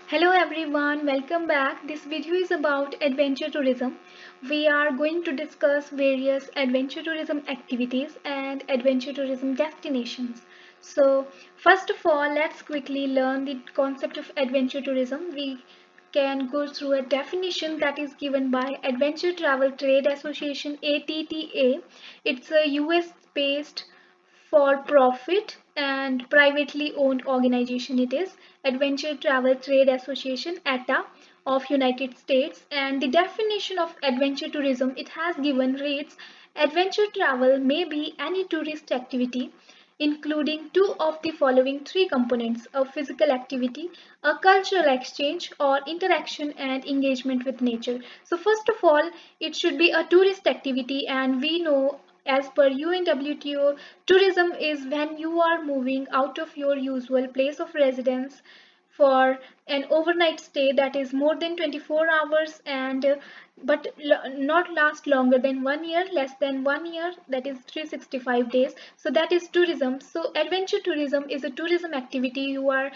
Hello everyone, welcome back. This video is about adventure tourism. We are going to discuss various adventure tourism activities and adventure tourism destinations. So, first of all, let's quickly learn the concept of adventure tourism. We can go through a definition that is given by Adventure Travel Trade Association ATTA. It's a US based for profit and privately owned organization. It is Adventure Travel Trade Association ATA of United States, and the definition of adventure tourism it has given reads: adventure travel may be any tourist activity including two of the following three components: a physical activity, a cultural exchange, or interaction and engagement with nature. So first of all, it should be a tourist activity, and we know as per UNWTO, tourism is when you are moving out of your usual place of residence for an overnight stay that is more than 24 hours and not last longer than 1 year, less than 1 year, that is 365 days. So that is tourism. So adventure tourism is a tourism activity. You are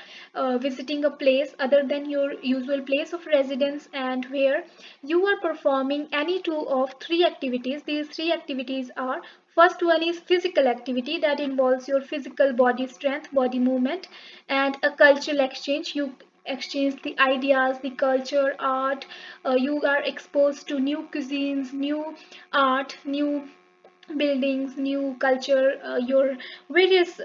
visiting a place other than your usual place of residence and where you are performing any two of three activities. These three activities are: first one is physical activity that involves your physical body strength, body movement, and a cultural exchange. You exchange the ideas, the culture, art. You are exposed to new cuisines, new art, new buildings, new culture, your various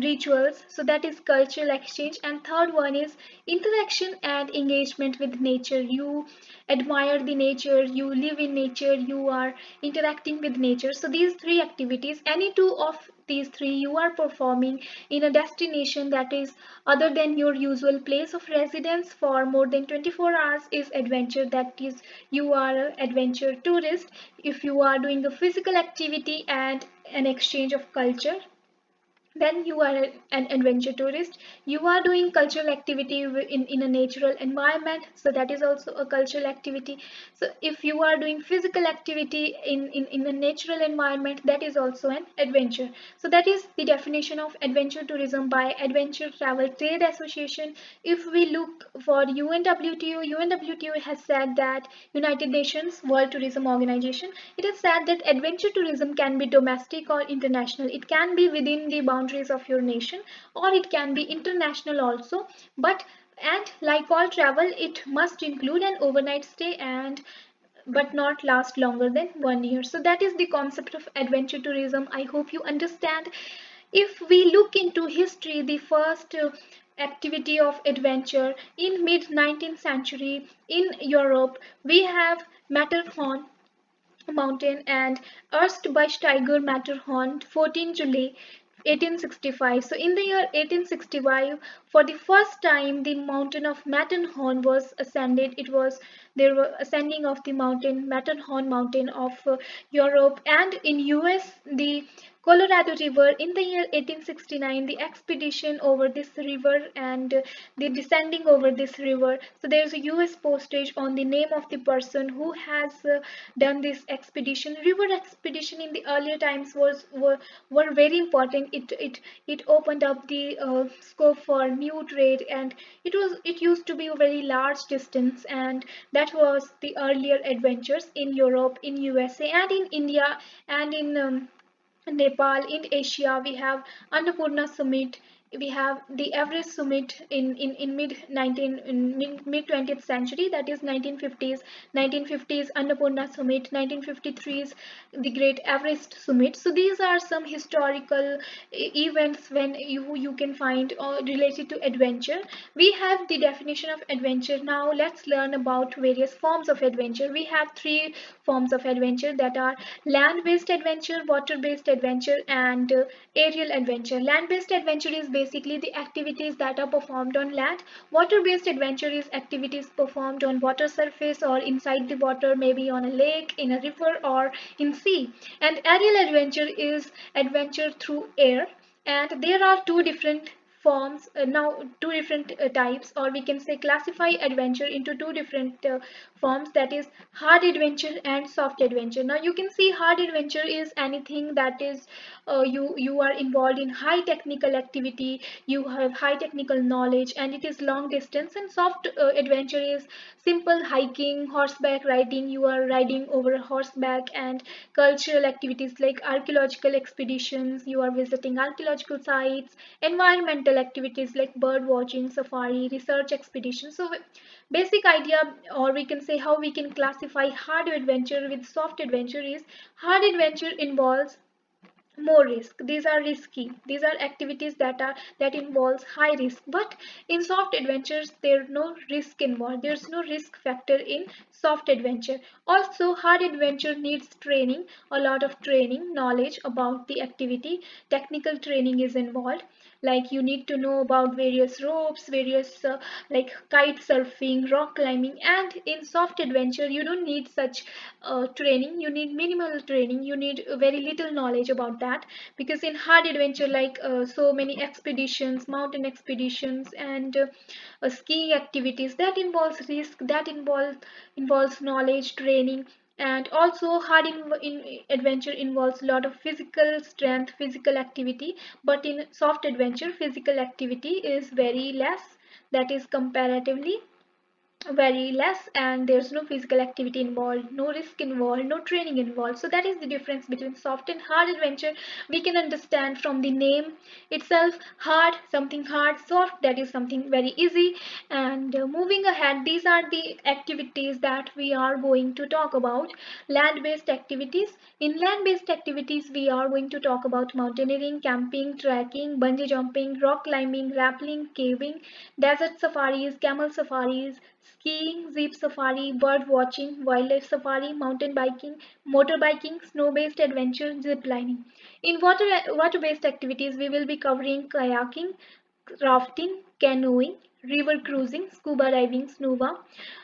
rituals. So that is cultural exchange. And third one is interaction and engagement with nature. You admire the nature, you live in nature, you are interacting with nature. So these three activities, any two of these three you are performing in a destination that is other than your usual place of residence for more than 24 hours, is adventure. That is, you are an adventure tourist. If you are doing a physical activity and an exchange of culture, then you are an adventure tourist. You are doing cultural activity in a natural environment, so that is also a cultural activity. So if you are doing physical activity in a natural environment, that is also an adventure. So that is the definition of adventure tourism by Adventure Travel Trade Association. If we look for UNWTO, UNWTO has said that United Nations World Tourism Organization, it has said that adventure tourism can be domestic or international. It can be within the boundaries of your nation or it can be international also. But and like all travel, it must include an overnight stay and but not last longer than 1 year. So that is the concept of adventure tourism. I hope you understand. If we look into history, the first activity of adventure in mid 19th century in Europe, we have Matterhorn mountain and Erstbesteiger Matterhorn, 14 July 1865. So in the year 1865, for the first time, the mountain of Matterhorn was ascended. It was there were ascending of the mountain, Matterhorn mountain of Europe, and in US, the Colorado River in the year 1869, the expedition over this river and the descending over this river. So there's a US postage on the name of the person who has done this expedition. River expedition in the earlier times were very important. It opened up the scope for new trade, and it used to be a very large distance, and that was the earlier adventures in Europe, in USA, and in India, and in Nepal. In Asia, we have Annapurna Summit. We have the Everest Summit in mid 20th century, that is 1950s Annapurna Summit, 1953's the Great Everest Summit. So these are some historical events when you can find related to adventure. We have the definition of adventure. Now let's learn about various forms of adventure. We have three forms of adventure, that are land-based adventure, water-based adventure, and aerial adventure. Land-based adventure is basically the activities that are performed on land. Water-based adventure is activities performed on water surface or inside the water, maybe on a lake, in a river, or in sea. And aerial adventure is adventure through air. And there are two different forms, now two different types, or we can say classify adventure into two different forms, that is hard adventure and soft adventure. Now you can see hard adventure is anything that is you are involved in high technical activity, you have high technical knowledge, and it is long distance. And soft adventure is simple hiking, horseback riding, you are riding over horseback, and cultural activities like archaeological expeditions, you are visiting archaeological sites, environmental activities like bird watching, safari, research expeditions. So basic idea, or we can say how we can classify hard adventure with soft adventure, is hard adventure involves more risk, these are risky, these are activities that involves high risk. But in soft adventures there's no risk involved, there's no risk factor in soft adventure. Also hard adventure needs training, a lot of training, knowledge about the activity, technical training is involved, like you need to know about various ropes, various like kite surfing, rock climbing. And in soft adventure you don't need such training, you need minimal training, you need very little knowledge about that, because in hard adventure like so many expeditions, mountain expeditions, and skiing activities, that involves risk, that involves knowledge, training. And also hard in adventure involves a lot of physical strength, physical activity. But in soft adventure physical activity is very less, that is comparatively very less, and there's no physical activity involved, no risk involved, no training involved. So that is the difference between soft and hard adventure. We can understand from the name itself, hard something hard, soft that is something very easy. And moving ahead, these are the activities that we are going to talk about. Land based activities, in land based activities we are going to talk about mountaineering, camping, trekking, bungee jumping, rock climbing, rappelling, caving, desert safaris, camel safaris, skiing, jeep safari, bird watching, wildlife safari, mountain biking, motorbiking, snow-based adventure, ziplining. In water-based activities, we will be covering kayaking, rafting, canoeing, river cruising, scuba diving,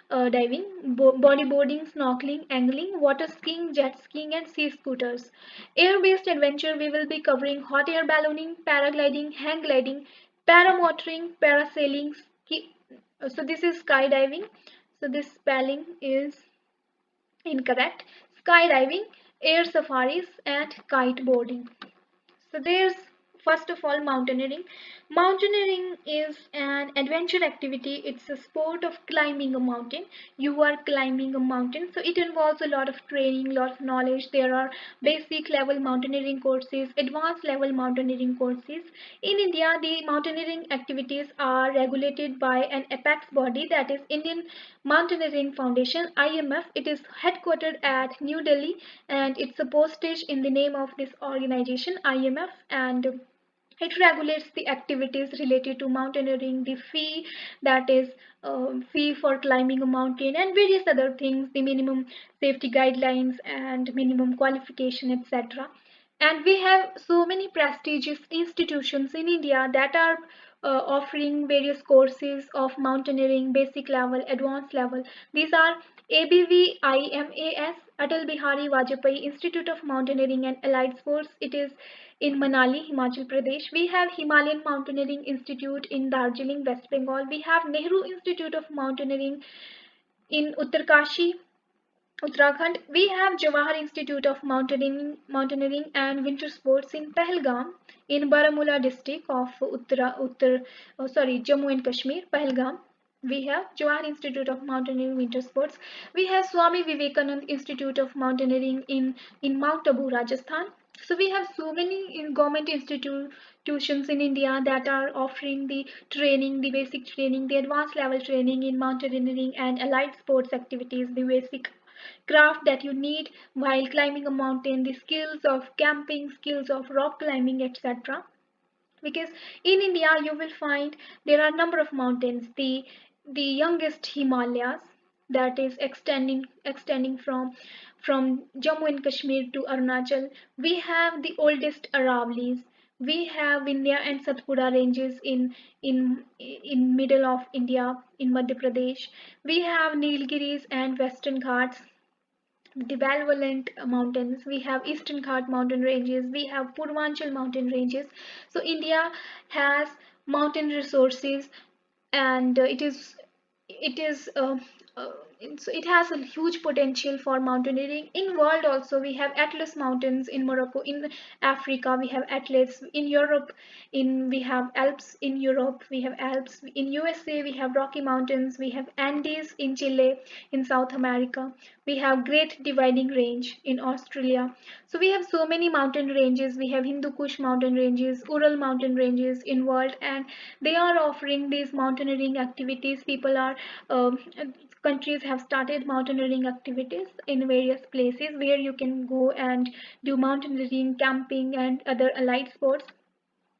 diving, bodyboarding, snorkeling, angling, water skiing, jet skiing, and sea scooters. Air-based adventure, we will be covering hot air ballooning, paragliding, hang gliding, paramotoring, parasailing, so this is skydiving. So this spelling is incorrect. Skydiving, air safaris, and kite boarding. So there's first of all mountaineering. Mountaineering is an adventure activity. It's a sport of climbing a mountain. You are climbing a mountain, so it involves a lot of training, lot of knowledge. There are basic level mountaineering courses, advanced level mountaineering courses. In India, the mountaineering activities are regulated by an apex body, that is Indian Mountaineering Foundation, IMF. It is headquartered at New Delhi, and it's a postage in the name of this organization, IMF. And it regulates the activities related to mountaineering, the fee, that is fee for climbing a mountain, and various other things, the minimum safety guidelines and minimum qualification, etc. And we have so many prestigious institutions in India that are offering various courses of mountaineering, basic level, advanced level. These are ABVIMAS, Atal Bihari Vajpayee Institute of Mountaineering and Allied Sports. It is in Manali, Himachal Pradesh. We have Himalayan Mountaineering Institute in Darjeeling, West Bengal. We have Nehru Institute of Mountaineering in Uttarkashi, Uttarakhand. We have Jawahar Institute of Mountaineering and Winter Sports in Pahalgam, in Baramulla district of Jammu and Kashmir, Pahalgam. We have Jawahar Institute of Mountaineering Winter Sports. We have Swami Vivekanand Institute of Mountaineering in Mount Abu, Rajasthan. So we have so many government institutions in India that are offering the training, the basic training, the advanced level training in mountaineering and allied sports activities, the basic craft that you need while climbing a mountain, the skills of camping, skills of rock climbing, etc. Because in India you will find there are a number of mountains. The youngest Himalayas, that is extending from Jammu and Kashmir to Arunachal. We have the oldest Aravallis. We have Vindhya and Satpura ranges in middle of India in Madhya Pradesh. We have Nilgiris and Western Ghats, the Valvolent mountains. We have Eastern Ghat mountain ranges. We have Purvanchal mountain ranges. So India has mountain resources, and it is uh, so it has a huge potential for mountaineering. In world also we have Atlas mountains in Morocco. In Africa we have Atlas. In Europe, in we have Alps. In Europe we have Alps. In USA we have Rocky Mountains. We have Andes in Chile. In South America we have Great Dividing Range in Australia. So we have so many mountain ranges. We have Hindu Kush mountain ranges, Ural mountain ranges in world, and they are offering these mountaineering activities. People are um, countries have started mountaineering activities in various places where you can go and do mountaineering, camping, and other allied sports.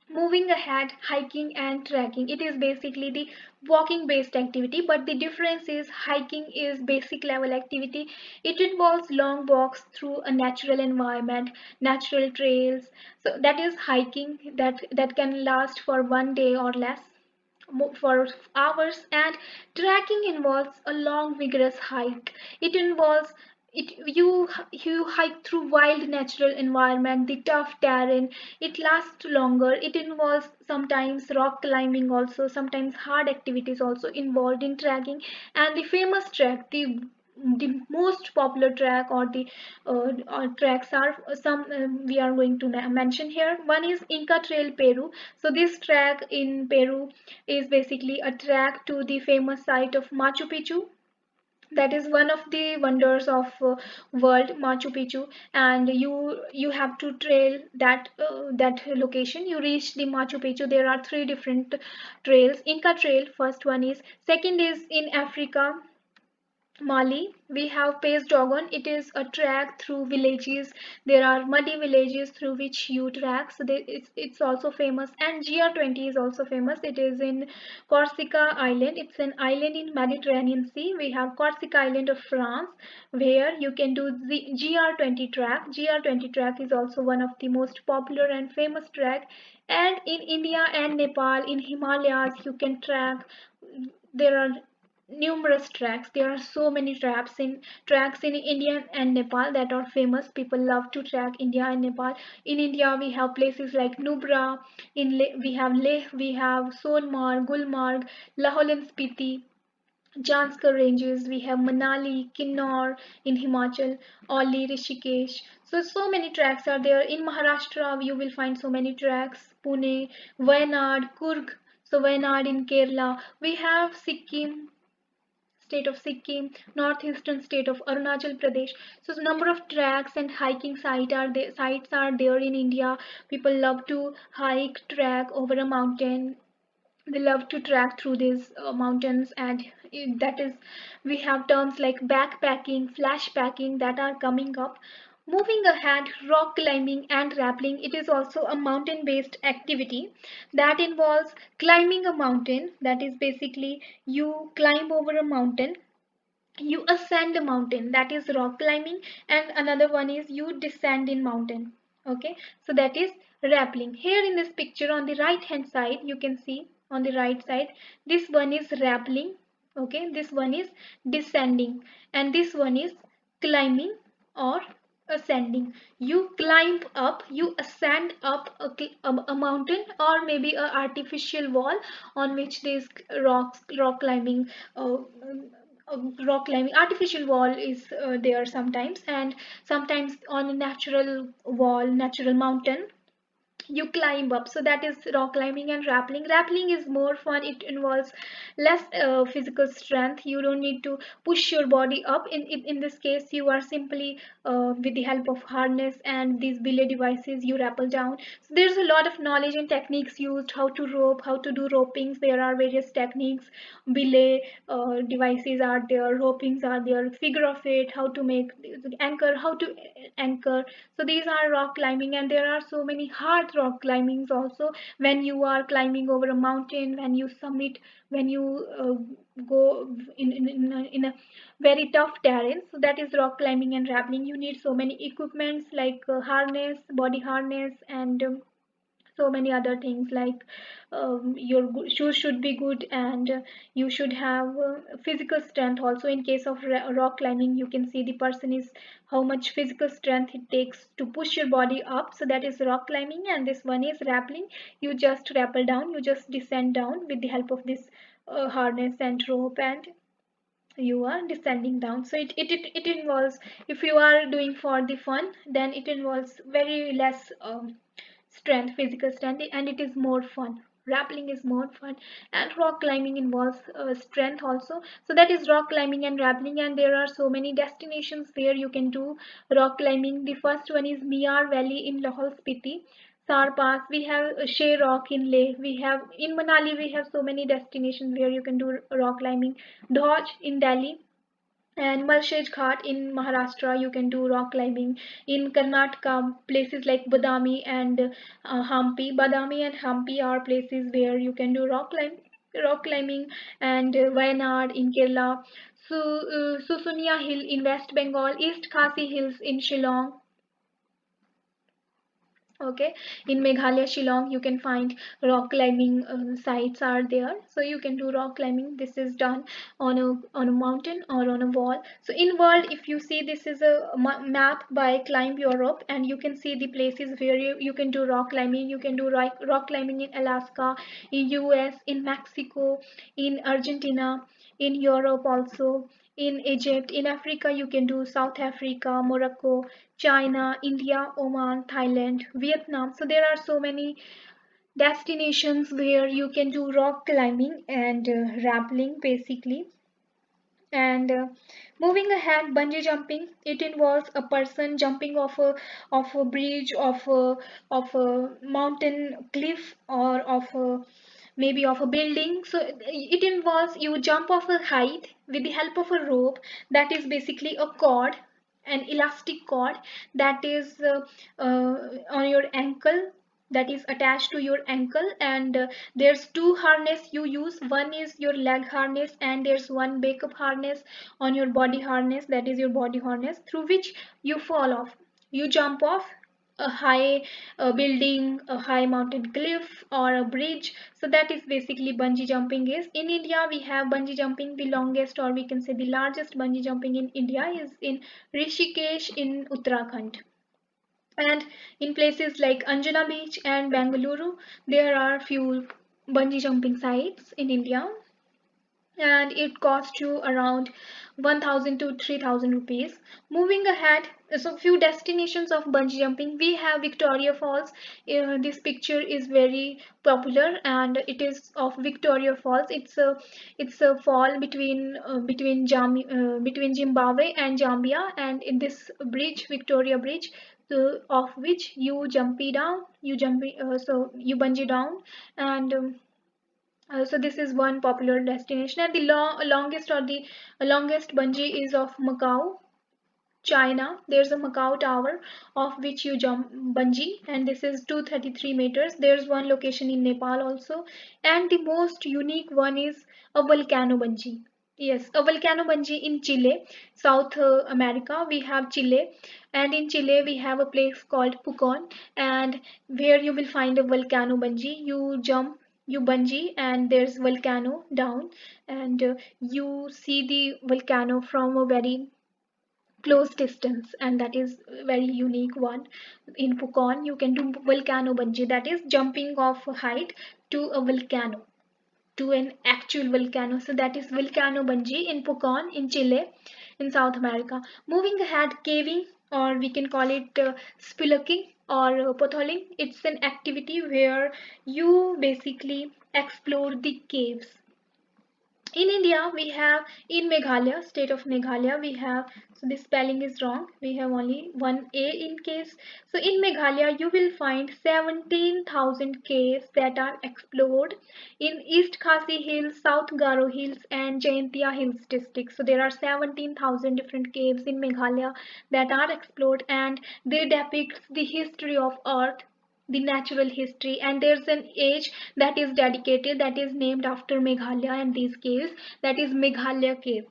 Moving ahead, hiking and trekking. It is basically the walking based activity, but the difference is hiking is basic level activity. It involves long walks through a natural environment, natural trails. So that is hiking that can last for 1 day or less, for hours. And trekking involves a long vigorous hike. It involves it you hike through wild natural environment, the tough terrain. It lasts longer. It involves sometimes rock climbing also, sometimes hard activities also involved in trekking. And the famous trek, the most popular track, or the tracks are some we are going to mention here. One is Inca Trail, Peru. So this track in Peru is basically a track to the famous site of Machu Picchu. That is one of the wonders of world, Machu Picchu. And you have to trail that location. You reach the Machu Picchu. There are three different trails. Inca Trail, first one is. Second is in Africa, Mali, we have Pays Dogon. It is a track through villages. There are muddy villages through which you track. So it's also famous. And GR20 is also famous. It is in Corsica Island. It's an island in Mediterranean Sea. We have Corsica Island of France, where you can do the GR20 track. GR20 track is also one of the most popular and famous track. And in India and Nepal, in Himalayas, you can track. There are numerous tracks. There are so many tracks in India and Nepal that are famous. People love to track India and Nepal. In India we have places like Nubra. We have Leh, we have Sonmarg, Gulmarg, Lahore and Spiti, Janskar ranges. We have Manali, Kinnaur in Himachal, Oli, Rishikesh. So many tracks are there. In Maharashtra, you will find so many tracks. Pune, Wayanad, Kurg. So Wayanad in Kerala. We have Sikkim, state of Sikkim, northeastern state of Arunachal Pradesh. So number of tracks and hiking sites are there in India. People love to hike, track over a mountain. They love to track through these mountains, and that is, we have terms like backpacking, flash packing that are coming up. Moving ahead, rock climbing and rappelling. It is also a mountain based activity that involves climbing a mountain. That is basically you climb over a mountain, you ascend a mountain, that is rock climbing. And another one is you descend in mountain. Okay, so that is rappelling. Here in this picture on the right hand side, you can see on the right side, this one is rappelling. Okay, this one is descending, and this one is climbing or ascending. You climb up, you ascend up a mountain, or maybe a artificial wall on which this rock climbing rock climbing artificial wall is there sometimes. And sometimes on a natural wall, natural mountain, you climb up. So that is rock climbing. And rappelling is more fun. It involves less physical strength. You don't need to push your body up. In this case, you are simply with the help of harness and these belay devices, you rappel down. So there's a lot of knowledge and techniques used, how to rope, how to do ropings. There are various techniques. Belay devices are there, ropings are there, figure of eight, how to make anchor, how to anchor. So these are rock climbing. And there are so many hard rock climbings also, when you are climbing over a mountain, when you summit, when you go in a very tough terrain. So that is rock climbing and rappelling. You need so many equipments like harness, body harness, and so many other things like your shoes should be good, and you should have physical strength also. In case of rock climbing, you can see the person is how much physical strength it takes to push your body up, so that is rock climbing. And this one is rappelling. You just rappel down, you just descend down with the help of this harness and rope, and you are descending down. So it involves, if you are doing for the fun, then it involves very less strength, physical strength, and it is more fun. Rappelling is more fun, and rock climbing involves strength also. So that is rock climbing and rappelling. And there are so many destinations where you can do rock climbing. The first one is Miar Valley in Lahore Spiti, Sar Pass. We have Shea Rock in Leh. We have in Manali. We have so many destinations where you can do rock climbing. Dhauj in Delhi, and Malshej Ghat in Maharashtra, you can do rock climbing. In Karnataka, places like Badami and Hampi. Badami and Hampi are places where you can do rock climbing. And Wayanad in Kerala, Susunia Hill in West Bengal, East Khasi Hills in Shillong. Okay, in Meghalaya, Shillong, you can find rock climbing sites are there, so you can do rock climbing. This is done on a mountain or on a wall. So in world, if you see, this is a map by Climb Europe, and you can see the places where you can do rock climbing. You can do rock climbing in Alaska, in US, in Mexico, in Argentina, in Europe also, in Egypt. In Africa, you can do South Africa, Morocco, China, India, Oman, Thailand, Vietnam. So there are so many destinations where you can do rock climbing and rappelling basically. And moving ahead, bungee jumping, it involves a person jumping off a bridge, of a mountain cliff, or of a maybe of a building. So it involves you jump off a height with the help of a rope that is basically a cord, an elastic cord that is on your ankle, that is attached to your ankle. And there's two harness you use. One is your leg harness, and there's one backup harness on your body harness, that is your body harness, through which you fall off, you jump off a high building, a high mountain cliff, or a bridge. So that is basically bungee jumping is. In India, we have bungee jumping. The longest, or we can say the largest bungee jumping in India is in Rishikesh in Uttarakhand. And in places like Anjuna Beach and Bengaluru, there are few bungee jumping sites in India, and it costs you around 1000 to 3000 rupees. Moving ahead, so few destinations of bungee jumping. We have Victoria Falls. This picture is very popular, and it is of Victoria Falls. It's a fall between Zimbabwe and Zambia, and in this bridge, Victoria Bridge, so of which you jumpy down, so you bungee down. And so this is one popular destination. And the longest bungee is of Macau, China. There's a Macau Tower of which you jump bungee, and this is 233 meters. There's one location in Nepal also, and the most unique one is a volcano bungee. Yes, a volcano bungee in Chile, South America. We have Chile, and in Chile we have a place called Pucón, and where you will find a volcano bungee. You jump, you bungee, and there's volcano down, and you see the volcano from a very close distance, and that is very unique one. In Pucón, you can do volcano bungee, that is jumping off a height to a volcano, to an actual volcano. So that is volcano bungee in Pucón in Chile, in South America. Moving ahead, caving, or we can call it spelunking or potholing. It's an activity where you basically explore the caves. In India, we have in Meghalaya, state of Meghalaya, we have, so this spelling is wrong, we have only one A in case. So in Meghalaya, you will find 17,000 caves that are explored in East Khasi Hills, South Garo Hills, and Jaintia Hills districts. So there are 17,000 different caves in Meghalaya that are explored, and they depict the history of Earth, the natural history. And there's an age that is dedicated, that is named after Meghalaya and these caves, that is Meghalaya cave.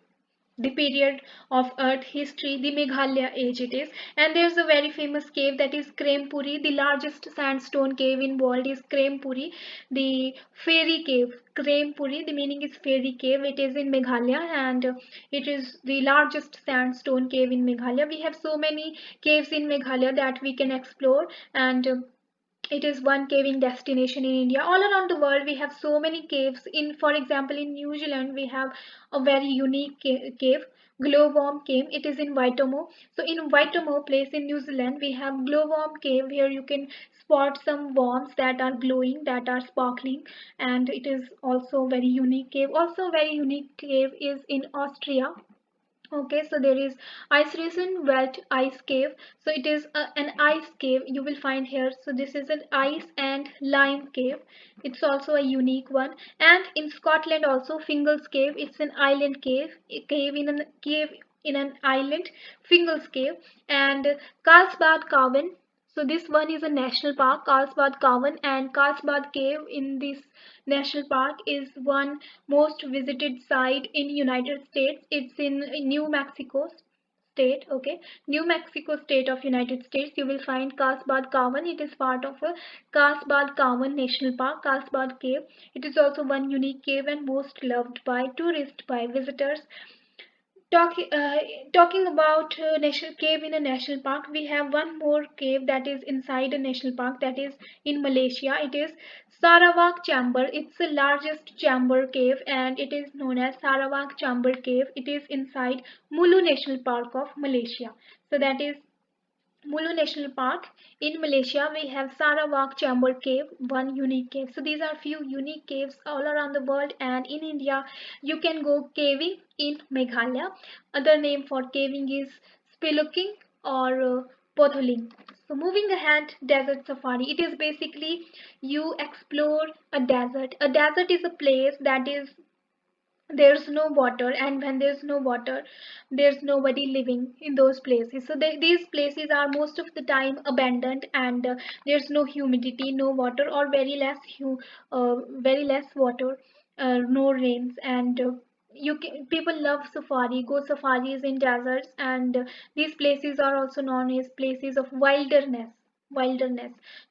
the period of earth history, the Meghalaya age it is. And there's a very famous cave, that is Krempuri. The largest sandstone cave in world is Krempuri, the fairy cave. Krempuri, the meaning is fairy cave. It is in Meghalaya, and it is the largest sandstone cave in Meghalaya. We have so many caves in Meghalaya that we can explore, and it is one caving destination in India. All around the world, we have so many caves. In, for example, in New Zealand, we have a very unique cave, Glowworm Cave. It is in Waitomo. So in Waitomo place in New Zealand, we have Glowworm Cave, where you can spot some worms that are glowing, that are sparkling, and it is also very unique cave. Also, very unique cave is in Austria. Okay, so there is Ice Welt Ice Cave. So it is an ice cave you will find here. So this is an ice and lime cave. It's also a unique one. And in Scotland also, Fingal's Cave. It's an island cave, a cave in an island, Fingal's Cave. And Carlsbad Cavern. So this one is a national park, Carlsbad Cavern, and Carlsbad Cave in this national park is one most visited site in United States. It's in New Mexico state. Okay, New Mexico state of United States. You will find Carlsbad Cavern. It is part of a Carlsbad Cavern National Park, Carlsbad Cave. It is also one unique cave and most loved by tourists, by visitors. Talking about national cave in a national park, we have one more cave that is inside a national park, that is in Malaysia. It is Sarawak Chamber. It's the largest chamber cave, and it is known as Sarawak Chamber Cave. It is inside Mulu National Park of Malaysia. So that is Mulu National Park. In Malaysia, we have Sarawak Chamber Cave, one unique cave. So these are few unique caves all around the world, and in India, you can go caving in Meghalaya. Other name for caving is spelunking or potholing. So moving ahead, desert safari. It is basically you explore a desert. A desert is a place that is there's no water, and when there's no water, there's nobody living in those places. So these places are most of the time abandoned, and there's no humidity, no water, or very less water, no rains. And people love safari, go safaris in deserts, and these places are also known as places of wilderness.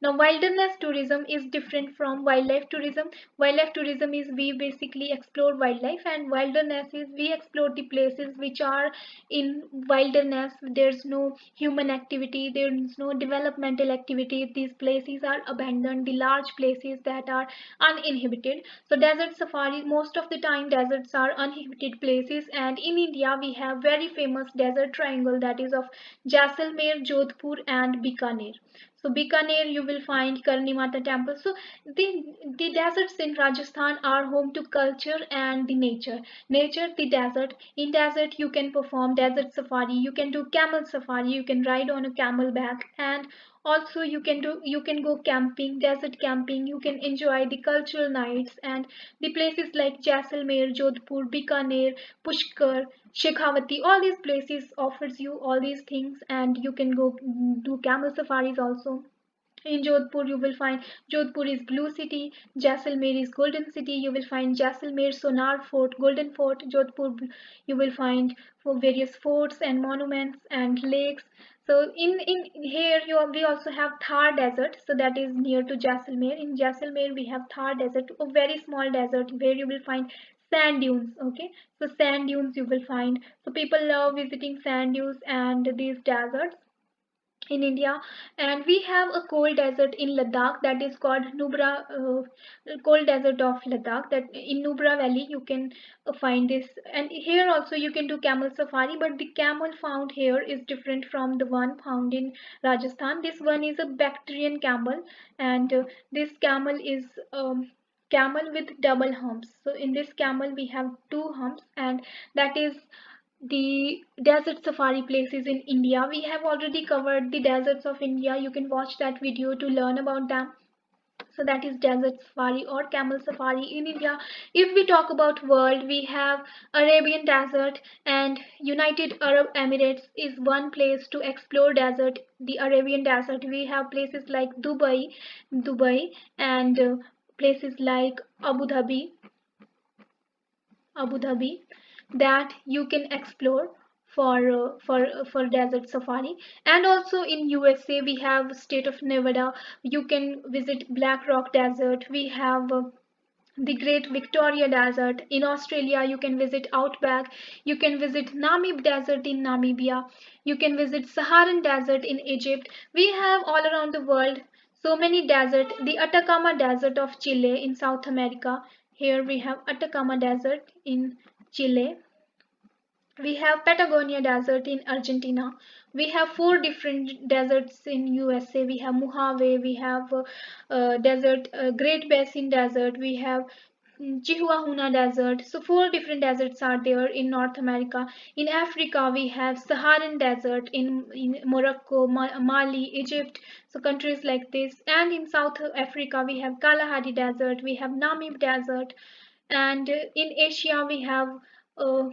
Now, wilderness tourism is different from wildlife tourism. Wildlife tourism is we basically explore wildlife, and wilderness is we explore the places which are in wilderness. There's no human activity, there's no developmental activity. These places are abandoned, the large places that are uninhabited. So desert safari, most of the time deserts are uninhabited places, and in India we have very famous desert triangle, that is of Jaisalmer, Jodhpur and Bikaner. So Bikaner, you will find Karni Mata temple. So the deserts in Rajasthan are home to culture and the nature. Nature, the desert. In desert, you can perform desert safari. You can do camel safari. You can ride on a camel back, and also you can go camping, desert camping. You can enjoy the cultural nights and the places like Jaisalmer, Jodhpur, Bikaner, Pushkar, Shekhawati. All these places offers you all these things, and you can go do camel safaris also. In Jodhpur, you will find Jodhpur is Blue City, Jaisalmer is Golden City. You will find Jaisalmer, Sonar Fort, Golden Fort. Jodhpur, you will find for various forts and monuments and lakes. So in here we also have Thar Desert. So that is near to Jaisalmer. In Jaisalmer, we have Thar Desert, a very small desert where you will find sand dunes. Okay, so sand dunes you will find. So people love visiting sand dunes and these deserts in India. And we have a cold desert in Ladakh, that is called Nubra, cold desert of Ladakh. That in Nubra Valley you can find this, and here also you can do camel safari. But the camel found here is different from the one found in Rajasthan. This one is a Bactrian camel, and this camel is camel with double humps. So in this camel we have two humps, and that is the desert safari places in India. We have already covered the deserts of India. You can watch that video to learn about them. So that is desert safari or camel safari in India. If we talk about world, we have Arabian desert, and United Arab Emirates is one place to explore desert, the Arabian desert. We have places like Dubai, and places like Abu Dhabi, that you can explore for desert safari. And also in USA we have state of Nevada. You can visit Black Rock Desert. We have the Great Victoria Desert. In Australia, you can visit Outback. You can visit Namib Desert in Namibia. You can visit Saharan Desert in Egypt. We have all around the world so many deserts. The Atacama Desert of Chile in South America. Here we have Atacama Desert in Chile. We have Patagonia Desert in Argentina. We have four different deserts in USA. We have Mojave. We have desert, Great Basin Desert. We have Chihuahua Desert. So four different deserts are there in North America. In Africa, we have Saharan Desert in Morocco, Mali, Egypt. So countries like this. And in South Africa, we have Kalahari Desert. We have Namib Desert. And in Asia, we have uh,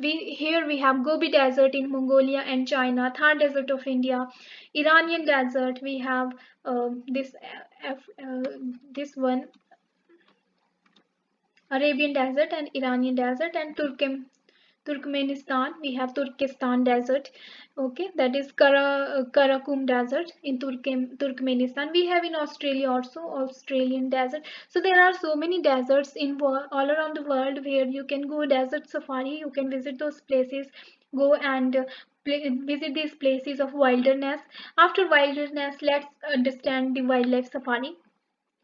we have Gobi Desert in Mongolia and China, Thar Desert of India, Iranian Desert. We have this one, Arabian Desert and Iranian Desert, and Turkmenistan. We have Turkestan Desert. Okay, that is Karakum Desert in Turkmenistan. We have in Australia also Australian Desert. So there are so many deserts in all around the world where you can go desert safari. You can visit those places, go and visit these places of wilderness. After wilderness, let's understand the wildlife safari.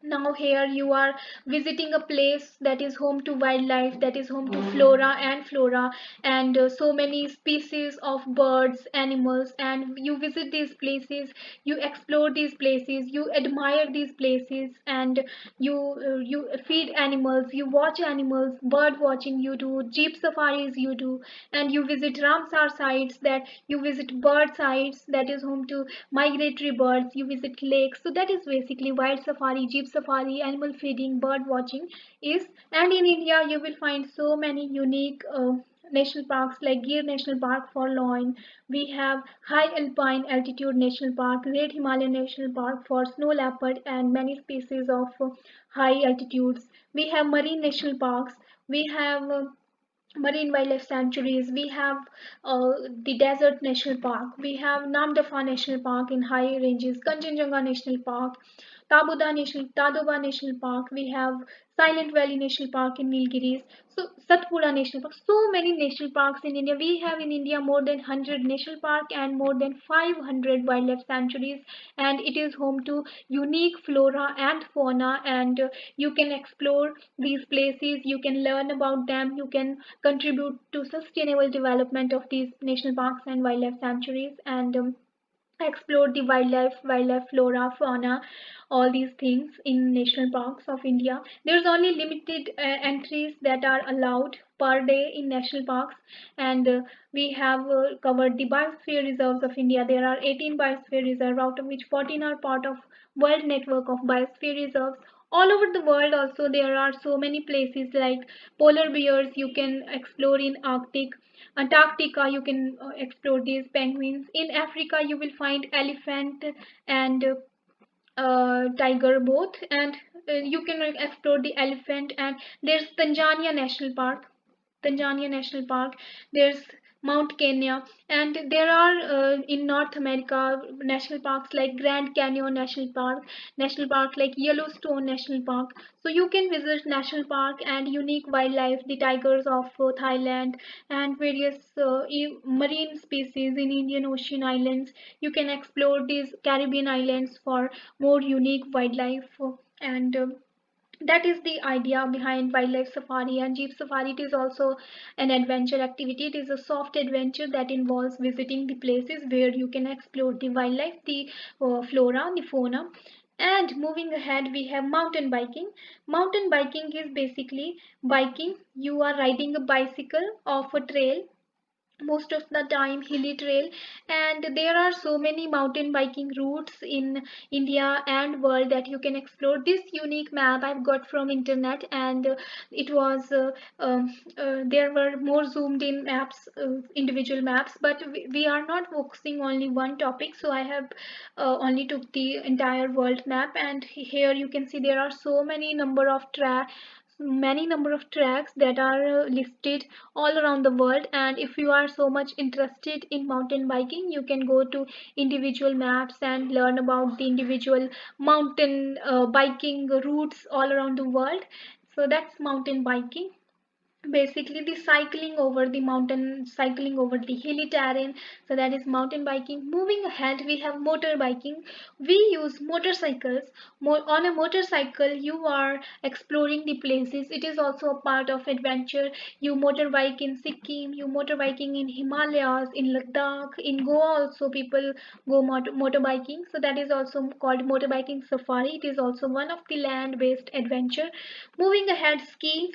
Now here you are visiting a place that is home to wildlife, that is home to flora and flora, and so many species of birds, animals, and you visit these places, you explore these places, you admire these places, and you feed animals, you watch animals, bird watching you do, jeep safaris you do, and you visit Ramsar sites, that you visit bird sites that is home to migratory birds, you visit lakes. So that is basically wild safari, jeep safari, animal feeding, bird watching is. And in India you will find so many unique national parks like Gir National Park for Loin. We have High Alpine Altitude National Park, Great Himalayan National Park for snow leopard and many species of high altitudes. We have marine national parks. We have marine wildlife sanctuaries. We have the Desert National Park. We have Namdapha National Park in high ranges, Kanchenjunga National Park, Tadoba National Park. We have Silent Valley National Park in Nilgiris. So Satpura National Park. So many national parks in India. We have in India more than 100 national park and more than 500 wildlife sanctuaries, and it is home to unique flora and fauna. And you can explore these places. You can learn about them. You can contribute to sustainable development of these national parks and wildlife sanctuaries, and explore the wildlife flora, fauna, all these things in national parks of India. There's only limited entries that are allowed per day in national parks, and we have covered the Biosphere Reserves of India. There are 18 Biosphere Reserves, out of which 14 are part of World Network of Biosphere Reserves. All over the world also there are so many places like polar bears you can explore in Arctic. Antarctica, you can explore these penguins. In Africa, you will find elephant and tiger both, and you can explore the elephant. And there's Tanzania National Park. Tanzania National Park. There's Mount Kenya, and there are in North America national parks like Grand Canyon National Park, national park like Yellowstone National Park. So you can visit national park and unique wildlife, the tigers of Thailand, and various marine species in Indian Ocean islands. You can explore these Caribbean islands for more unique wildlife, and that is the idea behind wildlife safari. And jeep safari, it is also an adventure activity. It is a soft adventure that involves visiting the places where you can explore the wildlife, the flora, the fauna. And moving ahead, we have mountain biking. Mountain biking is basically biking. You are riding a bicycle off a trail, most of the time hilly trail, and there are so many mountain biking routes in India and world that you can explore. This unique map I've got from internet, and it was there were more zoomed in maps, individual maps, but we are not focusing only one topic, so I have only took the entire world map. And here you can see there are so many number of many number of tracks that are listed all around the world, and if you are so much interested in mountain biking, you can go to individual maps and learn about the individual mountain biking routes all around the world. So that's mountain biking, basically the cycling over the mountain, cycling over the hilly terrain. So that is mountain biking. Moving ahead, we have motorbiking. We use motorcycles. On a motorcycle you are exploring the places. It is also a part of adventure. You motorbike in Sikkim, you motorbiking in Himalayas, in Ladakh, in Goa also people go motorbiking. So that is also called motorbiking safari. It is also one of the land based adventure. Moving ahead, skiing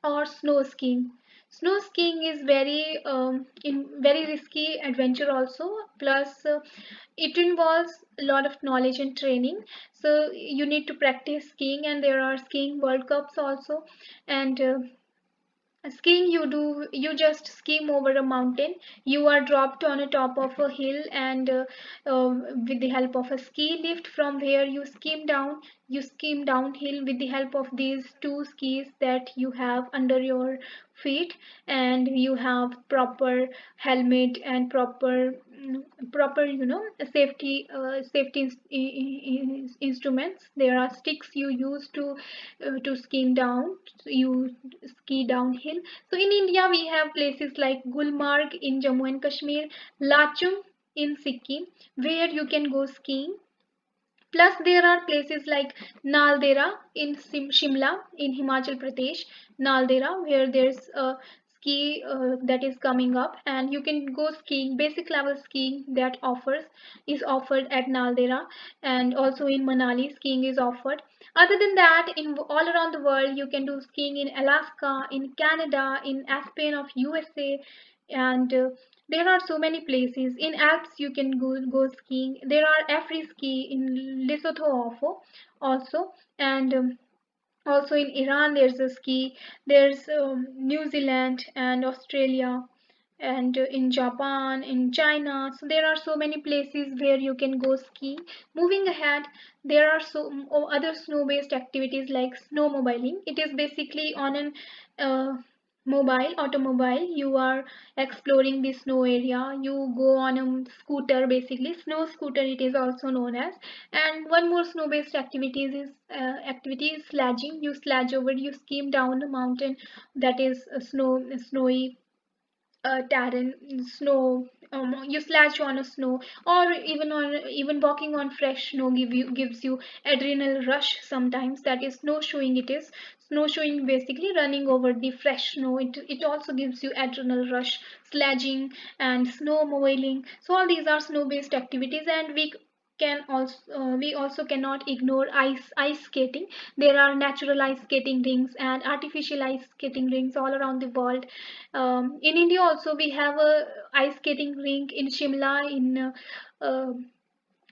or snow skiing. Snow skiing is very risky adventure also. Plus, it involves a lot of knowledge and training. So you need to practice skiing, and there are skiing World Cups also. And skiing, you just skim over a mountain. You are dropped on a top of a hill, and with the help of a ski lift from where you skim down. You skim downhill with the help of these two skis that you have under your feet, and you have proper helmet and proper safety instruments. There are sticks you use to skim down. You ski downhill. So in India we have places like Gulmarg in Jammu and Kashmir, Lachung in Sikkim, where you can go skiing. Plus, there are places like Naldera in Shimla in Himachal Pradesh, Naldera, where there's a ski that is coming up, and you can go skiing. Basic level skiing that offers is offered at Naldera, and also in Manali, skiing is offered. Other than that, in all around the world, you can do skiing in Alaska, in Canada, in Aspen of USA, and there are so many places. In Alps you can go skiing. There are every ski in Lesotho also, and also in Iran there's a ski. There's New Zealand and Australia, and in Japan, in China. So there are so many places where you can go skiing. Moving ahead, there are other snow-based activities like snowmobiling. It is basically on an uh, automobile. You are exploring the snow area. You go on a scooter, basically snow scooter it is also known as. And one more snow-based activity is sledging. You sledge over, you skim down a mountain that is snowy terrain, snow. You sledge on a snow, or even walking on fresh snow gives you adrenal rush sometimes. That is snowshoeing. It is snowshoeing, basically running over the fresh snow. It also gives you adrenal rush. Sledging and snowmobiling. So all these are snow-based activities, and we also cannot ignore ice skating. There are natural ice skating rinks and artificial ice skating rinks all around the world. In India also we have a ice skating rink in Shimla, in uh,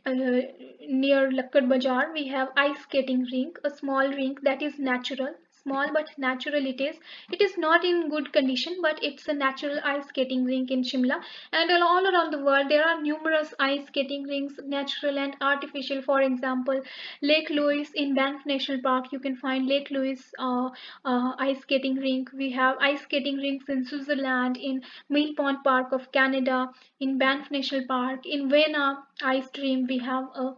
uh, near Lakkad Bazaar. We have ice skating rink, a small rink that is natural, small but natural. It is not in good condition, but it's a natural ice skating rink in Shimla. And all around the world there are numerous ice skating rinks, natural and artificial. For example, Lake Louise in Banff National Park, you can find Lake Louise ice skating rink. We have ice skating rinks in Switzerland, in Mill Pond Park of Canada, in Banff National Park, in Vienna Ice Stream. We have a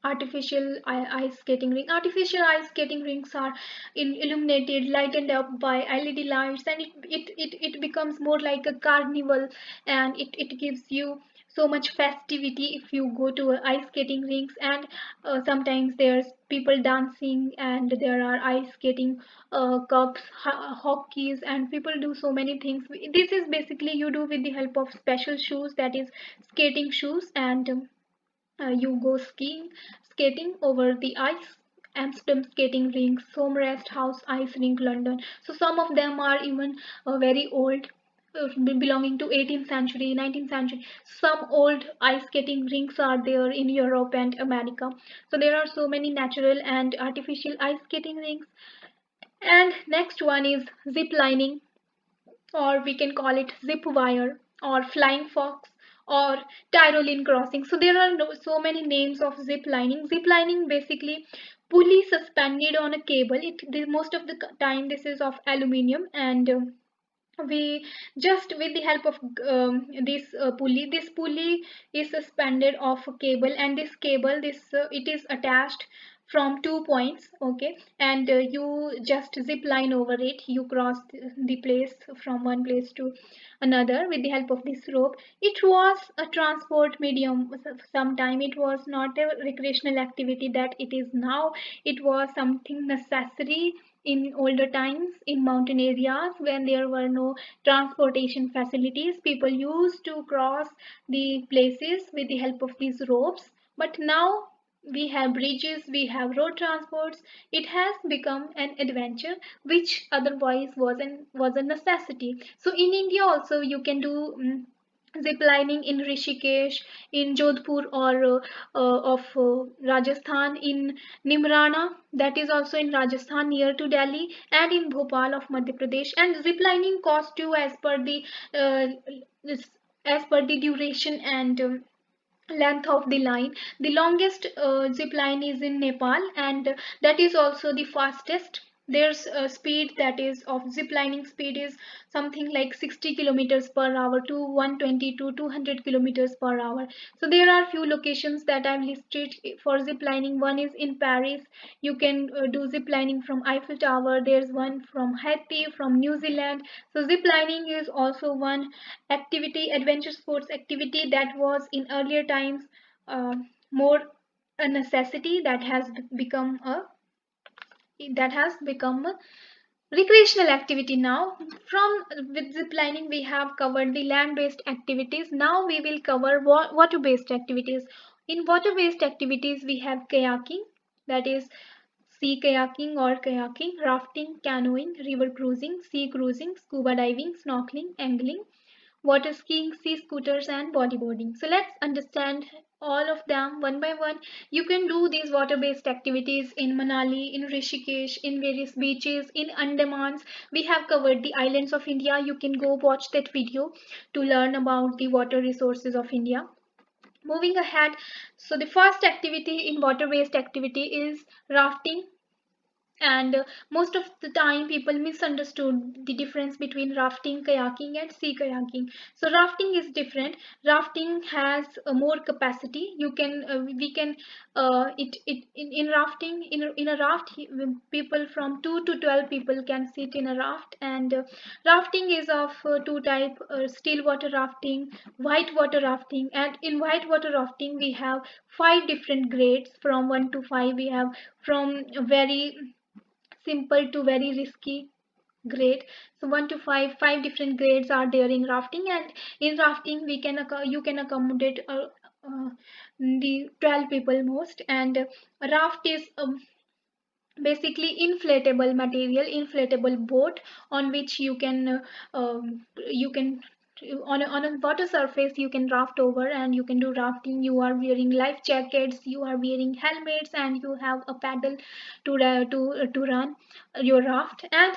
ice skating rink. Artificial ice skating rinks are illuminated, lightened up by LED lights, and it becomes more like a carnival, and it gives you so much festivity if you go to a ice skating rinks. And sometimes there's people dancing, and there are ice skating cups, hockeys, and people do so many things. This is basically you do with the help of special shoes, that is skating shoes. And you go skating over the ice. Amsterdam skating rink, Sommerest House ice rink, London. So some of them are even very old, belonging to 18th century, 19th century. Some old ice skating rinks are there in Europe and America. So there are so many natural and artificial ice skating rinks. And next one is zip lining, or we can call it zip wire, or flying fox, or Tyrolean crossing. So there are so many names of zip lining. Zip lining basically pulley suspended on a cable. Most of the time this is of aluminium, and we just with the help of this pulley is suspended off a cable, and this cable, this it is attached from 2 points, okay, and you just zip line over it. You cross the place from one place to another with the help of this rope. It was a transport medium. Sometime it was not a recreational activity that it is now. It was something necessary in older times. In mountain areas when there were no transportation facilities, people used to cross the places with the help of these ropes. But now we have bridges, we have road transports. It has become an adventure which otherwise was a necessity. So in India also you can do zip lining in Rishikesh, in Jodhpur, or of Rajasthan, in Nimrana, that is also in Rajasthan near to Delhi, and in Bhopal of Madhya Pradesh. And zip lining cost you uh, as per the duration and length of the line. The longest zip line is in Nepal, and that is also the fastest. There's a speed that is of zip lining speed is something like 60 kilometers per hour to 120 to 200 kilometers per hour. So there are few locations that I've listed for zip lining. One is in Paris. You can do zip lining from Eiffel Tower. There's one from Haiti, from New Zealand. So zip lining is also one activity, adventure sports activity that was in earlier times uh, more a necessity, that has become a recreational activity now. From with ziplining we have covered the land-based activities. Now we will cover water-based activities. In water-based activities we have kayaking, that is sea kayaking or kayaking, rafting, canoeing, river cruising, sea cruising, scuba diving, snorkeling, angling, water skiing, sea scooters, and bodyboarding. So let's understand all of them one by one. You can do these water-based activities in Manali, in Rishikesh, in various beaches, in Andamans. We have covered the islands of India. You can go watch that video to learn about the water resources of India. Moving ahead, so the first activity in water-based activity is rafting, and most of the time people misunderstood the difference between rafting, kayaking, and sea kayaking. So rafting is different. Rafting has more capacity. You can we can in rafting, in a raft, people from 2 to 12 people can sit in a raft. And rafting is of two type: still water rafting, white water rafting. And in white water rafting we have five different grades from 1 to 5. We have from very simple to very risky grade. So 1 to 5 different grades are there in rafting. And in rafting we can you can accommodate the 12 people most. And raft is basically inflatable material, inflatable boat on which you can on a water surface you can raft over, and you can do rafting. You are wearing life jackets, you are wearing helmets, and you have a paddle to run your raft. And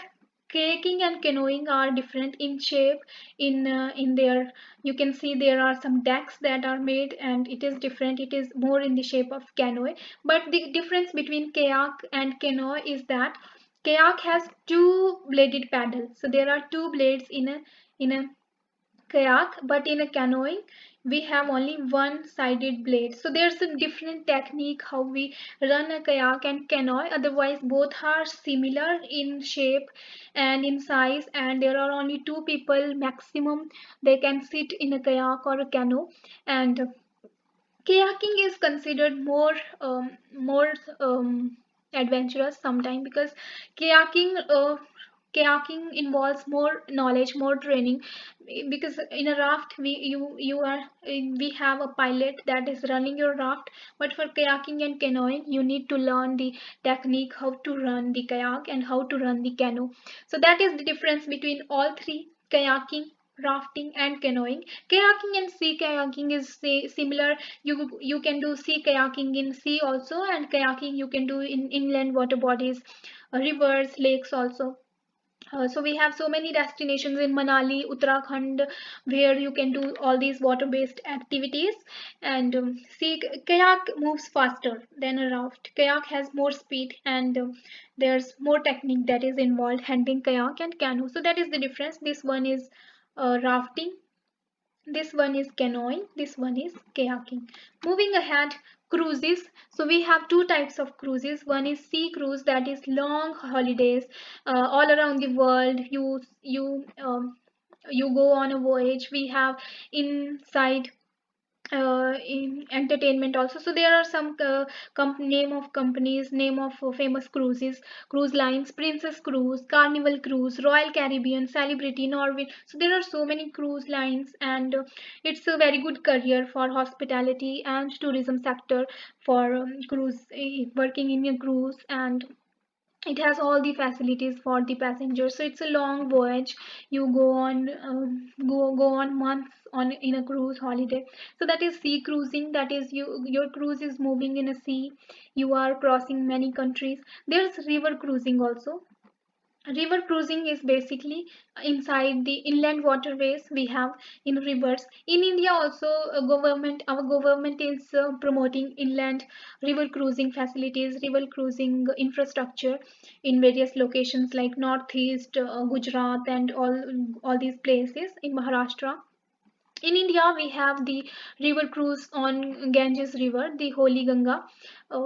kayaking and canoeing are different in shape. In their, you can see there are some decks that are made, and it is different. It is more in the shape of canoe. But the difference between kayak and canoe is that kayak has two bladed paddles. So there are two blades in a kayak, but in a canoeing we have only one sided blade. So there's a different technique how we run a kayak and canoe. Otherwise both are similar in shape and in size, and there are only two people maximum they can sit in a kayak or a canoe. And kayaking is considered more adventurous sometimes, because kayaking kayaking involves more knowledge, more training. Because in a raft you are we have a pilot that is running your raft. But for kayaking and canoeing you need to learn the technique how to run the kayak and how to run the canoe. So that is the difference between all three: kayaking, rafting, and canoeing. Kayaking and sea kayaking is similar. You can do sea kayaking in sea also, and kayaking you can do in inland water bodies, rivers, lakes also. So we have so many destinations in Manali, Uttarakhand, where you can do all these water-based activities. And see, kayak moves faster than a raft. Kayak has more speed, and there's more technique that is involved handling kayak and canoe. So that is the difference. This one is rafting, this one is canoeing, this one is kayaking. Moving ahead, cruises. So we have two types of cruises. One is sea cruise, that is long holidays all around the world. You go on a voyage. We have inside in entertainment also. So there are some name of companies, name of famous cruise lines: Princess Cruise, Carnival Cruise, Royal Caribbean, Celebrity, Norway. So there are so many cruise lines, and it's a very good career for hospitality and tourism sector for working in a cruise. And it has all the facilities for the passengers. So it's a long voyage. You go on go on months on in a cruise holiday. So that is sea cruising. That is, your cruise is moving in a sea. You are crossing many countries. There's river cruising also. River cruising is basically inside the inland waterways we have in rivers. In India also, our government is promoting inland river cruising facilities, river cruising infrastructure in various locations like Northeast, Gujarat, and all these places in Maharashtra. In India, we have the river cruise on Ganges River, the Holy Ganga.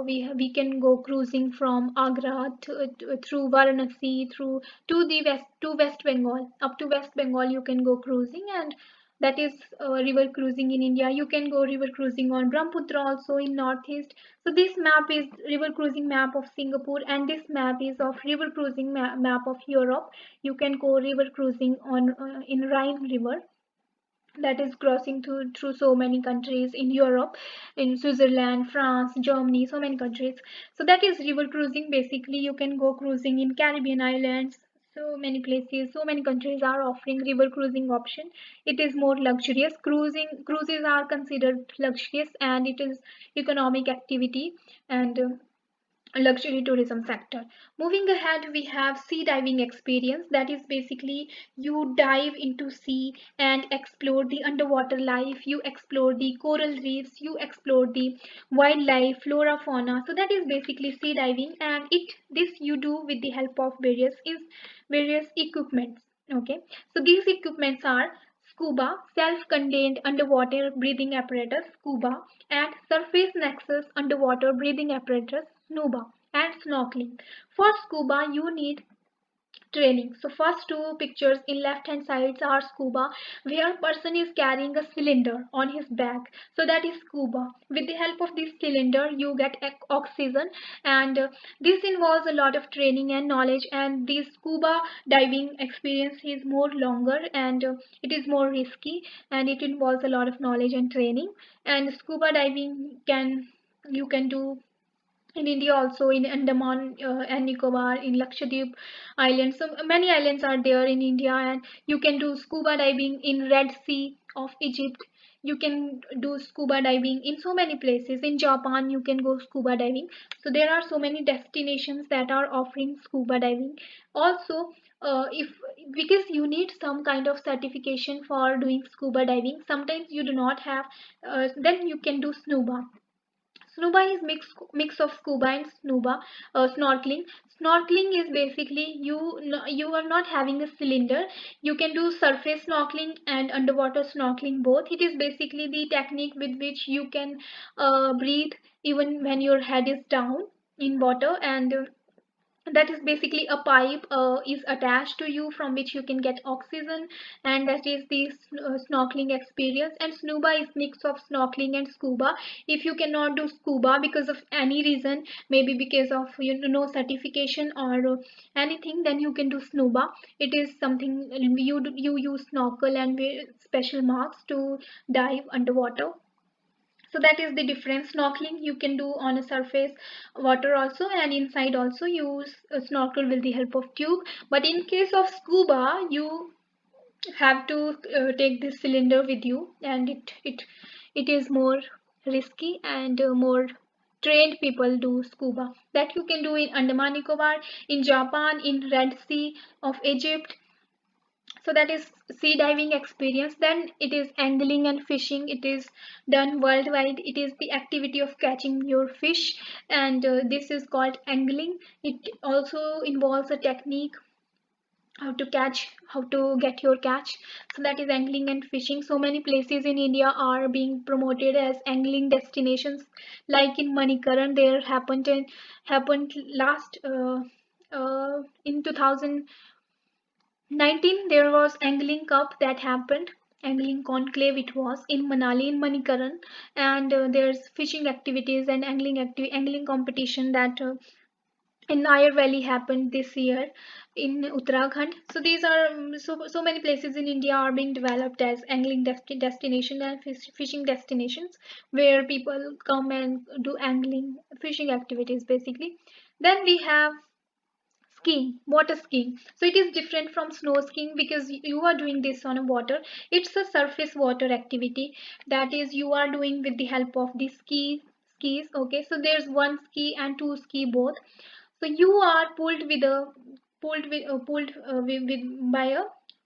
We can go cruising from Agra through Varanasi through to West Bengal. Up to West Bengal, you can go cruising, and that is river cruising in India. You can go river cruising on Brahmaputra also in Northeast. So this map is river cruising map of Singapore, and this map is of river cruising map of Europe. You can go river cruising on in Rhine River, that is crossing through so many countries in Europe, in Switzerland, France, Germany, so many countries. So that is river cruising. Basically, you can go cruising in Caribbean islands. So many places, so many countries are offering river cruising option. It is more luxurious. Cruises are considered luxurious, and it is economic activity, and luxury tourism sector. Moving ahead, we have sea diving experience. That is basically you dive into sea and explore the underwater life. You explore the coral reefs. You explore the wildlife, flora, fauna. So that is basically sea diving, and this you do with the help of various equipments. Okay, so these equipments are scuba, self-contained underwater breathing apparatus, scuba, and surface nexus underwater breathing apparatus, snuba, and snorkeling. For scuba, you need training. So first two pictures in left hand sides are scuba, where person is carrying a cylinder on his back. So that is scuba. With the help of this cylinder, you get oxygen, and this involves a lot of training and knowledge. And the scuba diving experience is more longer, and it is more risky, and it involves a lot of knowledge and training. And scuba diving can you can do in India also, in Andaman and Nicobar, in Lakshadweep Islands. So many islands are there in India, and you can do scuba diving in Red Sea of Egypt. You can do scuba diving in so many places. In Japan, you can go scuba diving. So there are so many destinations that are offering scuba diving. Also, if because you need some kind of certification for doing scuba diving, sometimes you do not have, then you can do snuba. Snuba is mix of scuba and snorkeling. Snorkeling is basically you are not having a cylinder. You can do surface snorkeling and underwater snorkeling both. It is basically the technique with which you can breathe even when your head is down in water, and that is basically a pipe is attached to you from which you can get oxygen, and that is the snorkeling experience. And snuba is mix of snorkeling and scuba. If you cannot do scuba because of any reason, maybe because of no certification or anything, then you can do snuba. It is something you use snorkel and special marks to dive underwater. So that is the difference. Snorkeling you can do on a surface water also, and inside also use a snorkel with the help of tube. But in case of scuba, you have to take this cylinder with you, and it is more risky and more trained people do scuba. That you can do in Andaman Nicobar, in Japan, in Red Sea of Egypt. So that is sea diving experience. Then it is angling and fishing. It is done worldwide. It is the activity of catching your fish, and this is called angling. It also involves a technique how to catch, how to get your catch. So that is angling and fishing. So many places in India are being promoted as angling destinations, like in Manikaran there happened last in 2019 there was angling cup that happened, angling conclave it was in Manali in Manikaran. And there's fishing activities and angling competition that in Nair Valley happened this year in Uttarakhand. So these are so many places in India are being developed as angling destination and fishing destinations, where people come and do angling fishing activities basically. Then we have skiing, water skiing. So it is different from snow skiing because you are doing this on a water. It's a surface water activity that is you are doing with the help of the skis. Okay, so there's one ski and two ski both. So you are pulled with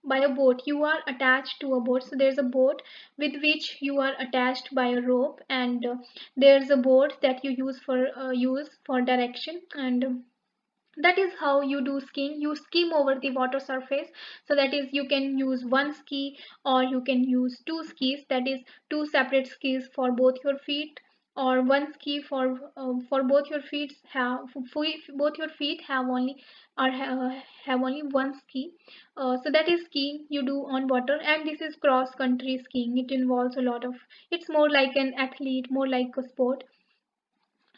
by a boat. You are attached to a boat. So there's a boat with which you are attached by a rope, and there's a board that you use for direction. And that is how you do skiing. You skim over the water surface. So that is you can use one ski or you can use two skis, that is two separate skis for both your feet, or one ski for both your feet both your feet have only have only one ski. So that is skiing you do on water. And this is cross country skiing. It involves a lot of, it's more like an athlete, more like a sport.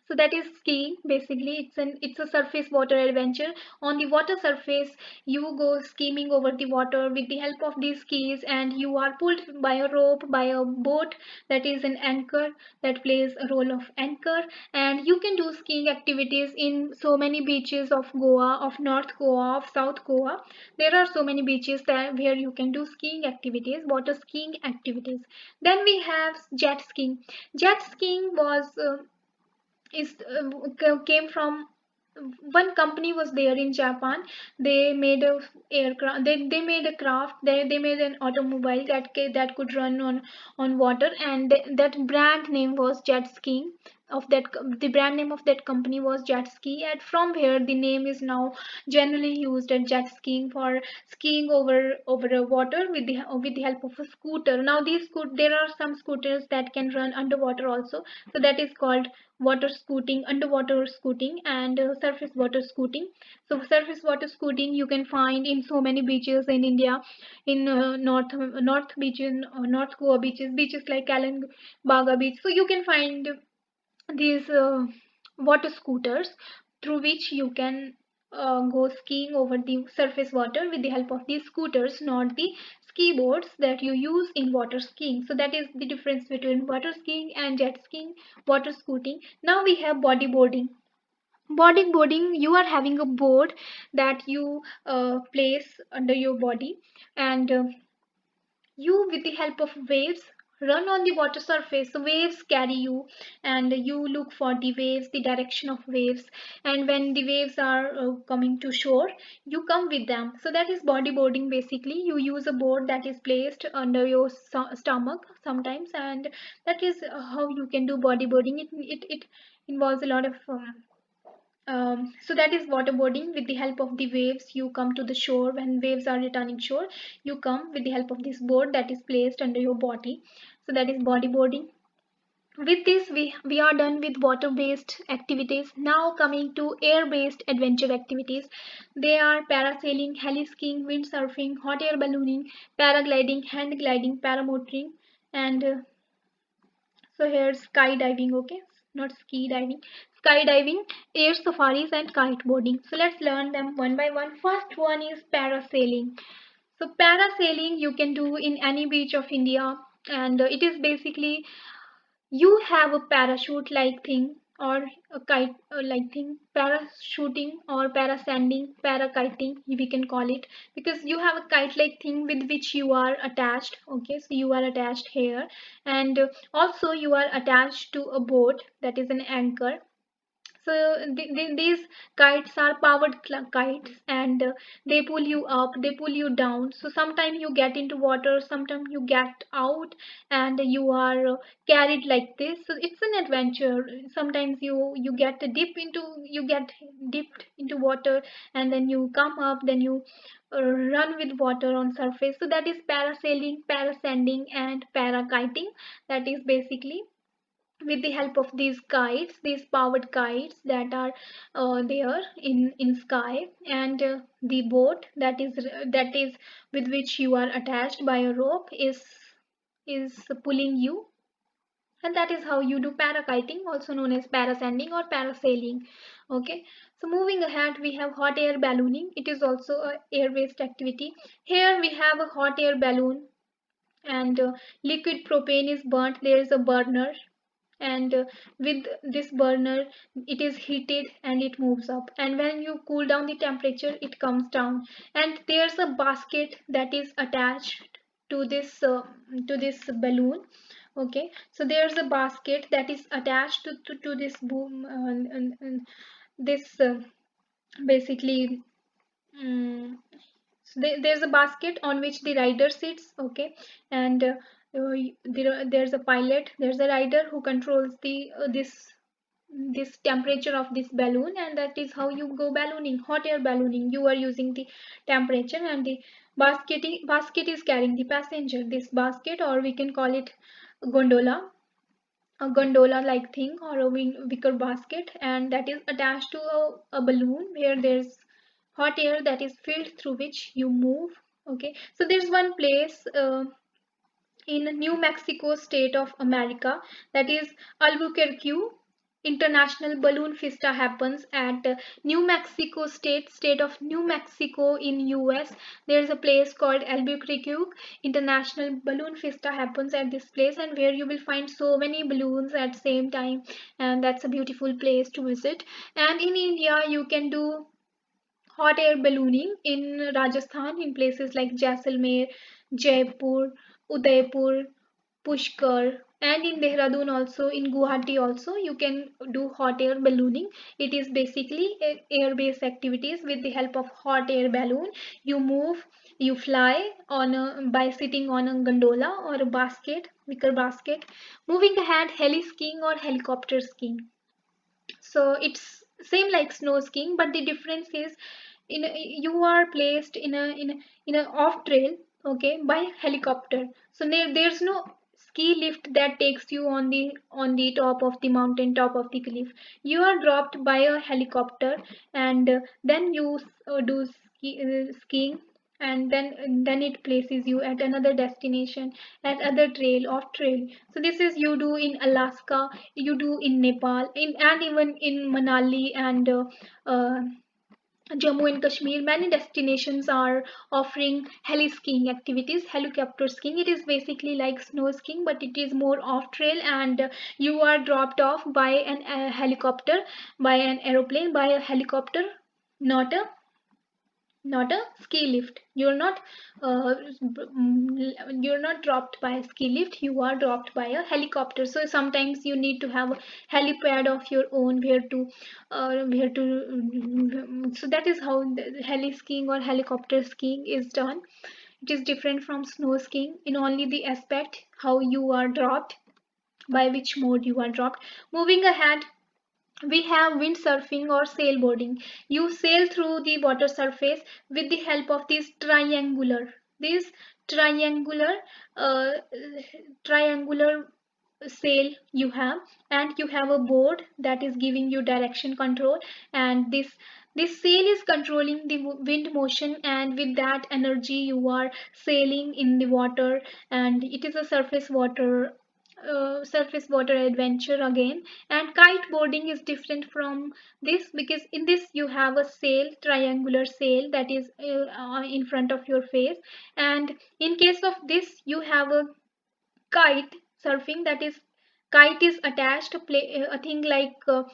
So that is skiing basically. It's a surface water adventure. On the water surface you go skimming over the water with the help of these skis, and you are pulled by a rope by a boat that is an anchor, that plays a role of anchor. And you can do skiing activities in so many beaches of Goa, of North Goa, of South Goa. There are so many beaches that where you can do skiing activities, water skiing activities. Then we have jet skiing. Jet skiing was is came from, one company was there in Japan. They made a aircraft, they made a craft, they made an automobile that could run on water. And that brand name was jet skiing. The brand name of that company was jet ski, and from here the name is now generally used as jet skiing for skiing over a water with the help of a scooter. Now there are some scooters that can run underwater also. So that is called water scooting, underwater scooting, and surface water scooting. So surface water scooting you can find in so many beaches in India, in north beach, in North Goa beaches like Baga beach. So you can find these water scooters through which you can go skiing over the surface water with the help of these scooters, not the ski boards that you use in water skiing. So that is the difference between water skiing and jet skiing, water scooting. Now we have bodyboarding. Bodyboarding, you are having a board that you place under your body, and you with the help of waves run on the water surface. So waves carry you, and you look for the waves, the direction of waves. And when the waves are coming to shore, you come with them. So that is bodyboarding basically. You use a board that is placed under your stomach sometimes, and that is how you can do bodyboarding. It involves a lot of so that is waterboarding. With the help of the waves you come to the shore. When waves are returning shore, you come with the help of this board that is placed under your body. So that is bodyboarding. With this we are done with water based activities. Now coming to air based adventure activities. They are parasailing, heli skiing, windsurfing, hot air ballooning, paragliding, hand gliding, paramotoring, and so here's skydiving, okay, not ski diving. Skydiving, air safaris, and kite boarding. So let's learn them one by one. First one is parasailing. So parasailing you can do in any beach of India, and it is basically you have a parachute like thing, or a kite like thing, parachuting or parasanding, parakiting we can call it, because you have a kite like thing with which you are attached. Okay, so you are attached here, and also you are attached to a boat that is an anchor. So these kites are powered kites, and they pull you up, they pull you down. So sometimes you get into water, sometimes you get out, and you are carried like this. So it's an adventure. Sometimes you get dip into, you get dipped into water, and then you come up, then you run with water on surface. So that is parasailing, parascending, and parakiting. That is basically with the help of these kites, these powered kites that are there in sky, and the boat that is with which you are attached by a rope is pulling you, and that is how you do parakiting, also known as parascending or parasailing. Okay, so moving ahead, we have hot air ballooning. It is also a air based activity. Here we have a hot air balloon, and liquid propane is burnt. There is a burner, and with this burner it is heated and it moves up, and when you cool down the temperature it comes down, and there's a basket that is attached to this balloon. Okay, so there's a basket that is attached to this boom, and this basically um, so there's a basket on which the rider sits. Okay, and there's a pilot, there's a rider who controls this temperature of this balloon, and that is how you go ballooning, hot air ballooning. You are using the temperature, and the basket is carrying the passenger. This basket, or we can call it gondola, a gondola like thing, or a wicker basket, and that is attached to a balloon where there's hot air that is filled, through which you move. Okay, so there's one place in New Mexico state of America, that is Albuquerque. International Balloon Fiesta happens at New Mexico state of New Mexico in US. There's a place called Albuquerque. International Balloon Fiesta happens at this place, and where you will find so many balloons at same time, and that's a beautiful place to visit. And in India you can do hot air ballooning in Rajasthan, in places like Jaisalmer, Jaipur, Udaipur, Pushkar, and in Dehradun also, in Guwahati also, you can do hot air ballooning. It is basically air-based activities with the help of hot air balloon. You move, you fly on by sitting on a gondola or a basket, wicker basket. Moving ahead, heli skiing or helicopter skiing. So it's same like snow skiing, but the difference is you are placed in a off trail, okay, by helicopter. So there's no ski lift that takes you on the top of the mountain, top of the cliff. You are dropped by a helicopter, and then you do skiing, and then it places you at another destination, at other trail, off trail. So this is you do in Alaska, you do in Nepal, and even in Manali, and uh, Jammu and Kashmir. Many destinations are offering heli skiing activities, helicopter skiing. It is basically like snow skiing, but it is more off trail, and you are dropped off by a helicopter, by an aeroplane, by a helicopter, not a ski lift. You're not dropped by a ski lift, you are dropped by a helicopter. So sometimes you need to have a helipad of your own, so that is how the heli skiing or helicopter skiing is done. It is different from snow skiing in only the aspect how you are dropped, by which mode you are dropped. Moving ahead, we have windsurfing or sailboarding. You sail through the water surface with the help of these triangular uh, triangular sail you have, and you have a board that is giving you direction control, and this sail is controlling the wind motion, and with that energy you are sailing in the water, and it is a surface water adventure again. And kite boarding is different from this, because in this you have a sail, triangular sail, that is in front of your face, and in case of this you have a kite surfing, that is kite is attached, a thing like a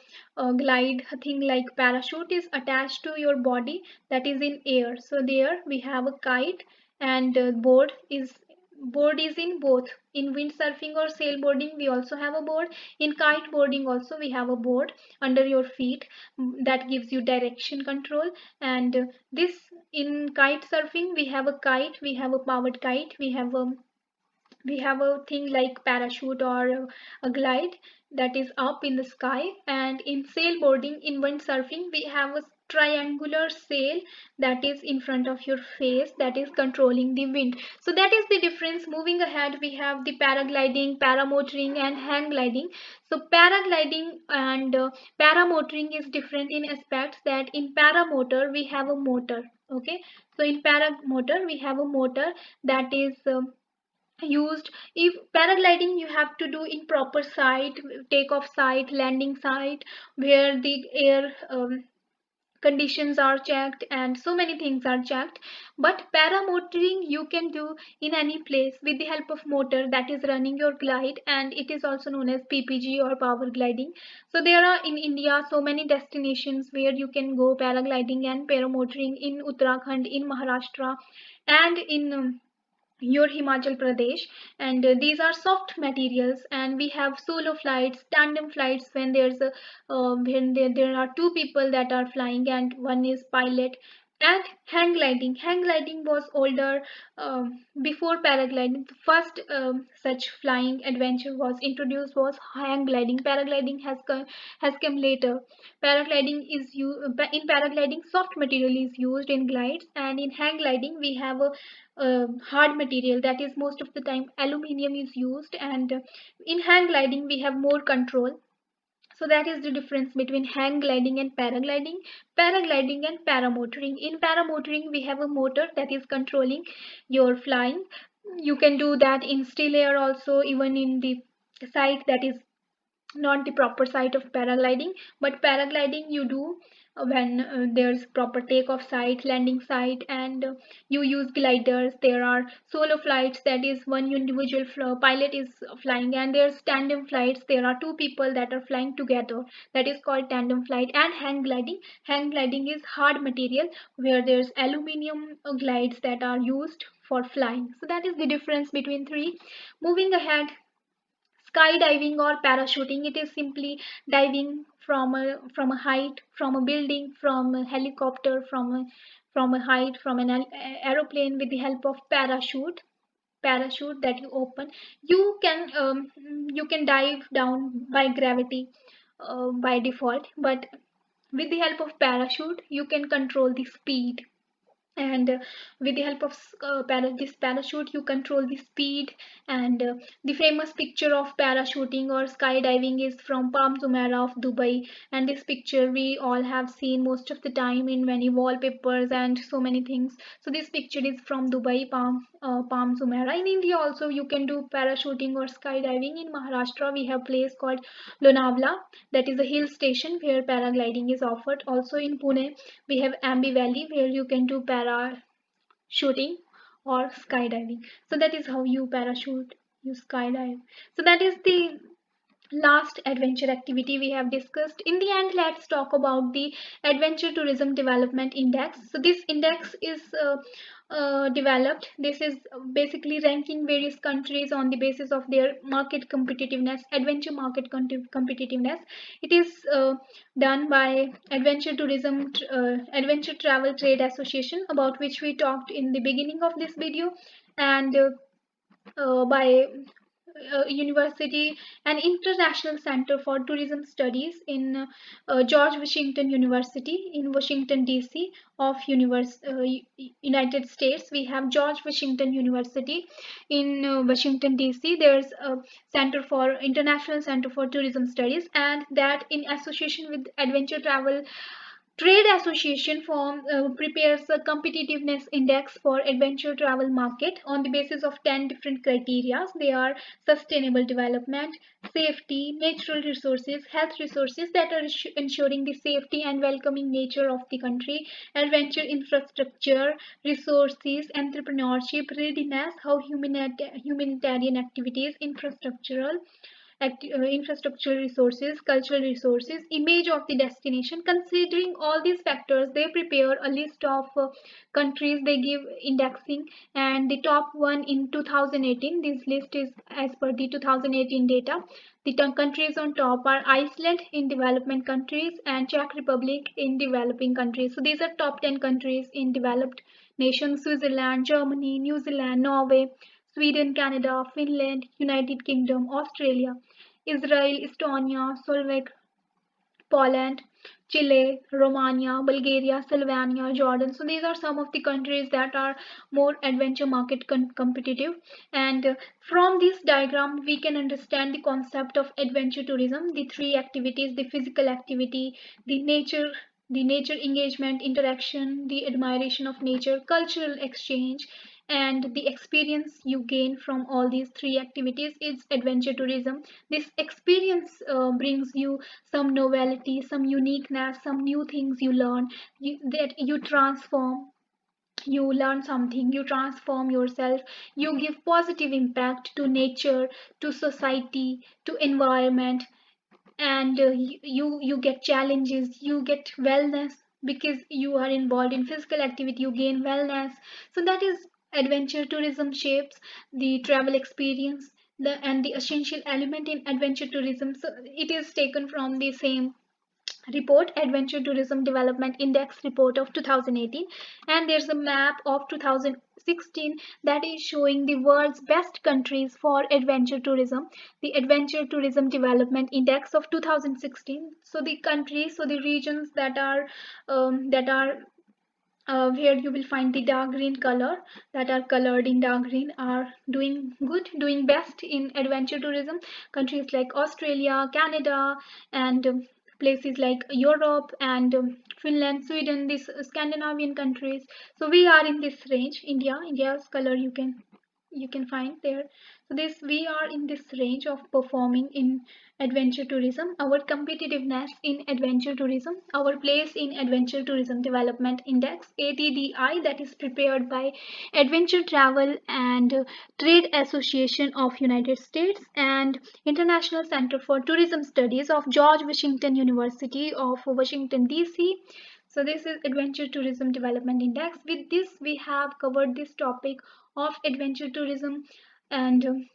glide, a thing like parachute is attached to your body, that is in air. So there we have a kite, and board is board is in both. In windsurfing or sailboarding, we also have a board. In kite boarding also we have a board under your feet, that gives you direction control. And this, in kite surfing, we have a kite, we have a powered kite, we have a thing like parachute or a glide that is up in the sky. And in sailboarding, in windsurfing, we have a triangular sail that is in front of your face, that is controlling the wind. So that is the difference. Moving ahead, we have the paragliding, paramotoring, and hang gliding. So paragliding and paramotoring is different in aspects that in paramotor we have a motor. Okay, so in paramotor we have a motor that is used. If paragliding, you have to do in proper site, takeoff site, landing site, where the air conditions are checked and so many things are checked. But paramotoring you can do in any place with the help of motor that is running your glide, and it is also known as ppg or power gliding. So there are in India so many destinations where you can go paragliding and paramotoring, in Uttarakhand, in Maharashtra, and in your Himachal Pradesh. And these are soft materials. And we have solo flights, tandem flights, when there's a there are two people that are flying and one is pilot. And hang gliding. Hang gliding was older, before paragliding. The first such flying adventure was introduced was hang gliding. Paragliding has come later. Paragliding is in paragliding, soft material is used in glides, and in hang gliding we have a hard material, that is most of the time aluminium is used. And in hang gliding we have more control. So that is the difference between hang gliding and paragliding. Paragliding and paramotoring. In paramotoring we have a motor that is controlling your flying. You can do that in still air also, even in the site that is not the proper site of paragliding. But paragliding you do when there's proper takeoff site, landing site, and you use gliders. There are solo flights, that is one individual pilot is flying, and there's tandem flights, there are two people that are flying together, that is called tandem flight. And hang gliding. Hang gliding is hard material, where there's aluminium glides that are used for flying. So that is the difference between three. Moving ahead, skydiving or parachuting, it is simply diving from a height, from a building, from a helicopter, from a height, from an aeroplane, with the help of parachute that you open. You can dive down by gravity, by default. But with the help of parachute you can control the speed. And with the help of this parachute you control the speed. And the famous picture of parachuting or skydiving is from Palm Jumeirah of Dubai. And this picture we all have seen most of the time in many wallpapers and so many things. So this picture is from Dubai, Palm Jumeirah. In India also you can do parachuting or skydiving. In Maharashtra we have place called Lonavala, that is a hill station where paragliding is offered. Also in Pune we have Ambi Valley, where you can do parachuting or skydiving. So that is how you parachute, you skydive. So that is the last adventure activity we have discussed. In the end, let's talk about the Adventure Tourism Development Index. So this index is developed. This is basically ranking various countries on the basis of their market competitiveness, adventure market competitiveness. It is done by Adventure Travel Trade Association, about which we talked in the beginning of this video. And by University and International Center for Tourism Studies in George Washington University in Washington DC of United States. We have George Washington University in Washington DC. There's a International Center for Tourism Studies, and that in association with Adventure Travel Trade Association prepares a competitiveness index for adventure travel market on the basis of 10 different criteria. They are sustainable development, safety, natural resources, health resources that are ensuring the safety and welcoming nature of the country, adventure infrastructure, resources, entrepreneurship, readiness, how humanitarian activities, infrastructural, infrastructure resources, cultural resources, image of the destination. Considering all these factors, they prepare a list of countries. They give indexing, and the top one in 2018. This list is as per the 2018 data. The countries on top are Iceland in development countries and Czech Republic in developing countries. So these are top 10 countries in developed nations: Switzerland, Germany, New Zealand, Norway, Sweden, Canada, Finland, United Kingdom, Australia, Israel, Estonia, Slovak, Poland, Chile, Romania, Bulgaria, Slovenia, Jordan. So these are some of the countries that are more adventure market competitive. And from this diagram, we can understand the concept of adventure tourism, the three activities: the physical activity, the nature engagement, interaction, the admiration of nature, cultural exchange, and the experience you gain from all these three activities is adventure tourism. This experience brings you some novelty, some uniqueness, some new things you learn, that you transform. You learn something, you transform yourself, you give positive impact to nature, to society, to environment, and you get challenges, you get wellness, because you are involved in physical activity, you gain wellness. So that is adventure tourism shapes the travel experience, and the essential element in adventure tourism. So it is taken from the same report, Adventure Tourism Development Index report of 2018, and there's a map of 2016 that is showing the world's best countries for adventure tourism, the Adventure Tourism Development Index of 2016. So the countries, so the regions that are where you will find the dark green color, that are colored in dark green, are doing good, doing best in adventure tourism. Countries like Australia, Canada, and places like Europe and Finland, Sweden, these Scandinavian countries. So we are in this range. India's color you can find there. So this, we are in this range of performing in adventure tourism. Our competitiveness in adventure tourism, our place in Adventure Tourism Development Index, ATDI, that is prepared by Adventure Travel and Trade Association of United States and International Center for Tourism Studies of George Washington University of Washington DC. So this is Adventure Tourism Development Index. With this, we have covered this topic of adventure tourism, and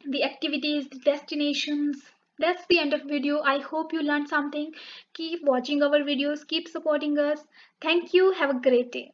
the activities, the destinations. That's the end of video. I hope you learned something. Keep watching our videos, keep supporting us. Thank you. Have a great day.